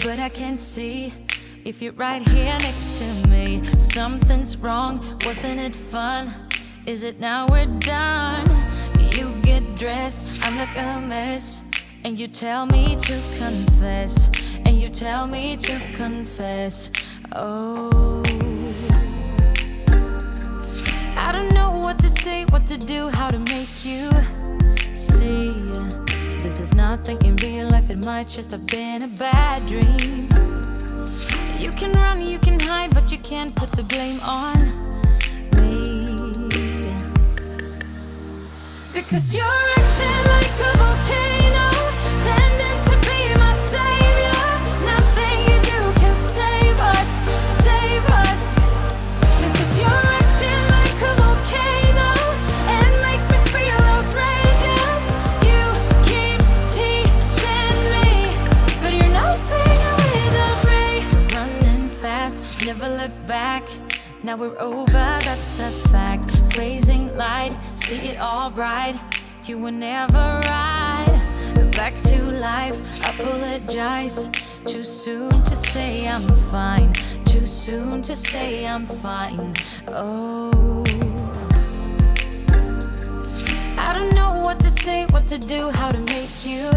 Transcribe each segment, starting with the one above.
but I can't see if you're right here next to me. Something's wrong, wasn't it fun? Is it now we're done? You get dressed, I'm like a mess, and you tell me to confess, and you tell me to confess. Oh, I don't know what to say, what to do, how to make you see. This is nothing in real life, it might just have been a bad dream. You can run, you can hide, but you can't put the blame on me, because you're acting like a volcano, tending to be my savior. Nothing you do can save us, save us. Because you're acting like a volcano and make me feel outrageous. You keep teasing me, but you're nothing with a break. Running fast, never look back. Now we're over, that's a fact. Phasing light, see it all bright. You were never right. Back to life, apologize. Too soon to say I'm fine. Too soon to say I'm fine. Oh, I don't know what to say, what to do, how to make you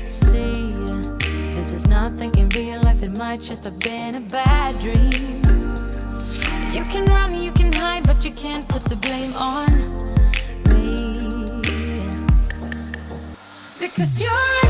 see. This is nothing in real life, it might just have been a bad dream. You can run, you can hide, but you can't put the blame on me, because you're